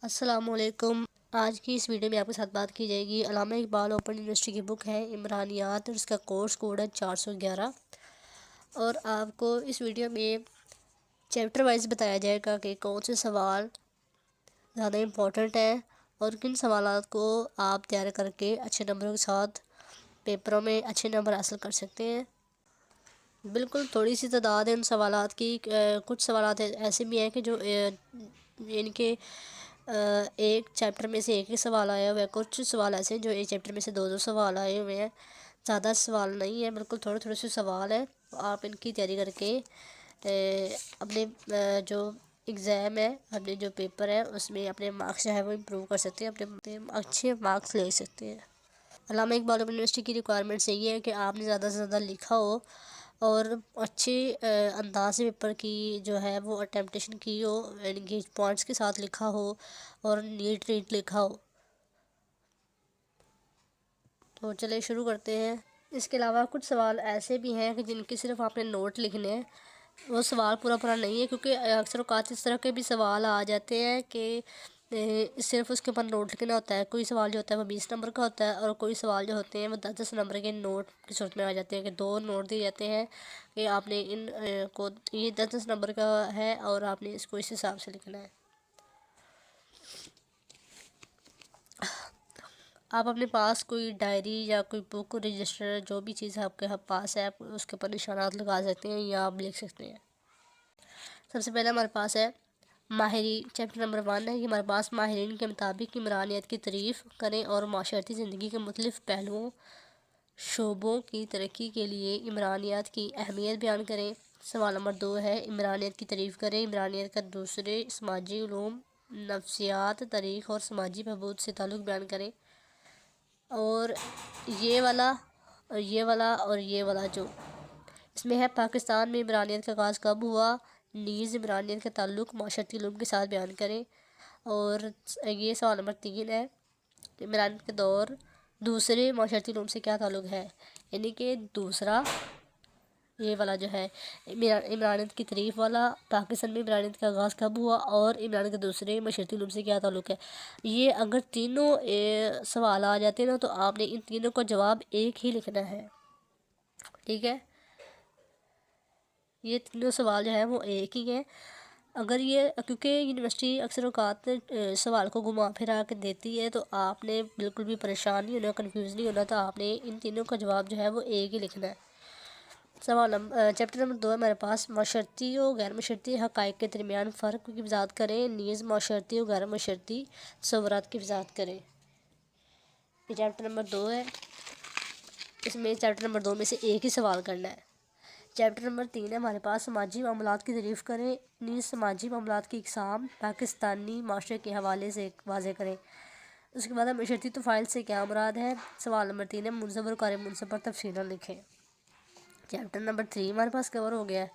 السلام علیکم۔ آج کی اس ویڈیو میں آپ کے ساتھ بات کی جائے گی علامہ اقبال اوپن یونیورسٹی کی بک ہے عمرانیات، اور اس کا کورس کوڈ ہے 411، اور آپ کو اس ویڈیو میں چیپٹر وائز بتایا جائے گا کہ کون سے سوال زیادہ امپورٹنٹ ہیں اور کن سوالات کو آپ تیار کر کے اچھے نمبروں کے ساتھ پیپروں میں اچھے نمبر حاصل کر سکتے ہیں۔ بالکل تھوڑی سی تعداد ہے ان سوالات کی۔ کچھ سوالات ایسے بھی ہیں کہ جو ان کے ایک چیپٹر میں سے ایک ہی سوال آیا ہوا ہے، کچھ سوال ایسے ہیں جو ایک چیپٹر میں سے دو سوال آئے ہوئے ہیں۔ زیادہ سوال نہیں ہیں، بالکل تھوڑے تھوڑے سے سوال ہیں۔ آپ ان کی تیاری کر کے اپنے جو ایگزام ہے، اپنے جو پیپر ہے، اس میں اپنے مارکس جو ہے وہ امپروو کر سکتے ہیں، اپنے اچھے مارکس لے سکتے ہیں۔ علامہ اقبال اوپن یونیورسٹی کی ریکوائرمنٹس یہی ہے کہ آپ نے زیادہ سے زیادہ لکھا ہو اور اچھے انداز سے پیپر کی جو ہے وہ اٹیمپٹیشن کی ہو، یعنی کہ پوائنٹس کے ساتھ لکھا ہو اور نیٹ لکھا ہو۔ تو چلے شروع کرتے ہیں۔ اس کے علاوہ کچھ سوال ایسے بھی ہیں کہ جن کے صرف آپ نے نوٹ لکھنے ہیں، وہ سوال پورا نہیں ہے، کیونکہ اکثر اوقات اس طرح کے بھی سوال آ جاتے ہیں کہ صرف اس کے اوپر نوٹ لکھنا ہوتا ہے۔ کوئی سوال جو ہوتا ہے وہ 20 نمبر کا ہوتا ہے، اور کوئی سوال جو ہوتے ہیں وہ 10 نمبر کے نوٹ کی صورت میں آ جاتے ہیں، کہ 2 نوٹ دیے جاتے ہیں کہ آپ نے ان کو، یہ 10 نمبر کا ہے اور آپ نے اس کو اس حساب سے لکھنا ہے۔ آپ اپنے پاس کوئی ڈائری یا کوئی بک، رجسٹر، جو بھی چیز آپ کے پاس ہے، آپ اس کے اوپر نشانات لگا سکتے ہیں یا آپ لکھ سکتے ہیں۔ سب سے پہلے ہمارے پاس ہے ماہرین، چیپٹر نمبر 1 ہے کہ ہمارے پاس ماہرین کے مطابق عمرانیت کی تعریف کریں اور معاشرتی زندگی کے مختلف پہلوؤں شعبوں کی ترقی کے لیے عمرانیت کی اہمیت بیان کریں۔ سوال نمبر 2 ہے عمرانیت کی تعریف کریں۔ عمرانیت کا دوسرے سماجی علوم، نفسیات، تاریخ اور سماجی بہبود سے تعلق بیان کریں۔ اور یہ والا اور یہ والا اور یہ والا جو اس میں ہے، پاکستان میں عمرانیت کا آغاز کب ہوا، نیز عمرانیت کا تعلق معاشرتی علوم کے ساتھ بیان کریں۔ اور یہ سوال نمبر 3 ہے، عمرانیت کے دور دوسرے معاشرتی علوم سے کیا تعلق ہے، یعنی کہ دوسرا یہ والا جو ہے عمرانیت کی تعریف والا، پاکستان میں عمرانیت کا آغاز کب ہوا، اور عمرانیت کے دوسرے معاشرتی علوم سے کیا تعلق ہے۔ یہ اگر تینوں سوال آ جاتے ہیں نا، تو آپ نے ان تینوں کا جواب ایک ہی لکھنا ہے، ٹھیک ہے۔ یہ تینوں سوال جو ہے وہ ایک ہی ہیں۔ اگر یہ، کیونکہ یونیورسٹی اکثر اوقات سوال کو گھما پھرا کے دیتی ہے، تو آپ نے بالکل بھی پریشان نہیں ہونا، کنفیوز نہیں ہونا، تو آپ نے ان تینوں کا جواب جو ہے وہ ایک ہی لکھنا ہے۔ چیپٹر نمبر 2 ہمارے پاس معاشرتی و غیر معاشرتی حقائق کے درمیان فرق کی وضاحت کریں، نیز معاشرتی و غیر معاشرتی تصورات کی وضاحت کریں۔ یہ چیپٹر نمبر 2 ہے، اس میں چیپٹر نمبر 2 میں سے ایک ہی سوال کرنا ہے۔ چیپٹر نمبر 3 ہے ہمارے پاس سماجی معاملات کی تعریف کریں، نیز سماجی معاملات کی اقسام پاکستانی معاشرے کے حوالے سے واضح کریں۔ اس کے بعد معاشرتی طفیل سے کیا مراد ہے۔ سوال نمبر 3 ہے منصب اور قاری منصب پر تفصیلاً لکھیں۔ چیپٹر نمبر 3 ہمارے پاس کور ہو گیا ہے۔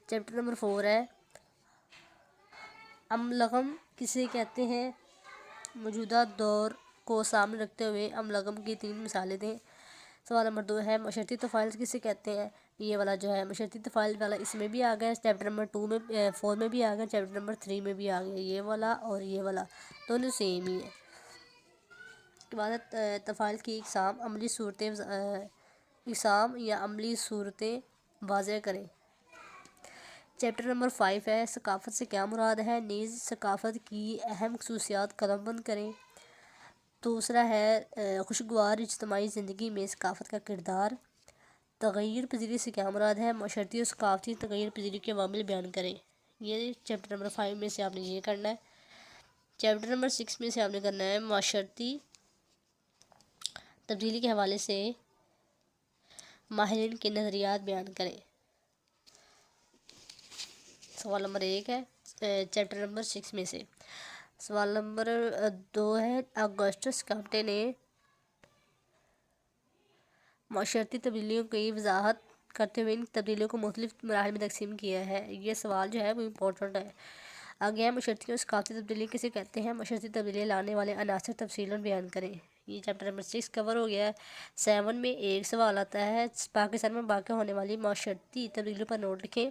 چیپٹر نمبر 4 ہے املغم کسے کہتے ہیں، موجودہ دور کو سامنے رکھتے ہوئے املغم کی 3 مثالیں دیں۔ سوال نمبر 2 ہے معاشرتی طفیل کسے کہتے ہیں، یہ والا جو ہے معاشرتی طفیل والا اس میں بھی آ گیا، چیپٹر نمبر 4 میں بھی آ گیا، چیپٹر نمبر 3 میں بھی آ گیا، یہ والا اور یہ والا دونوں سیم ہی ہے۔ اس کے بعد طفیل کی اقسام، عملی صورتیں، اقسام یا عملی صورتیں واضح کریں۔ چیپٹر نمبر 5 ہے ثقافت سے کیا مراد ہے، نیز ثقافت کی اہم خصوصیات قلم بند کریں۔ دوسرا ہے خوشگوار اجتماعی زندگی میں ثقافت کا کردار۔ تغیر پذیری سے کیا مراد ہے، معاشرتی اور ثقافتی تغیر پذیری کے عوامل بیان کریں۔ یہ چیپٹر نمبر 5 میں سے آپ نے یہ کرنا ہے۔ چیپٹر نمبر 6 میں سے آپ نے کرنا ہے معاشرتی تبدیلی کے حوالے سے ماہرین کے نظریات بیان کریں۔ سوال نمبر 1 ہے چیپٹر نمبر 6 میں سے۔ سوال نمبر 2 ہے اگسٹس کامٹے نے معاشرتی تبدیلیوں کی وضاحت کرتے ہوئے ان تبدیلیوں کو مختلف مراحل میں تقسیم کیا ہے۔ یہ سوال جو ہے وہ امپورٹنٹ ہے۔ آگے ہے معاشرتی اور ثقافتی تبدیلی کسے کہتے ہیں، معاشرتی تبدیلی لانے والے عناصر تفصیلاً بیان کریں۔ یہ چیپٹر نمبر 6 کور ہو گیا ہے۔ 7 میں ایک سوال آتا ہے پاکستان میں واقع ہونے والی معاشرتی تبدیلیوں پر نوٹ لکھیں۔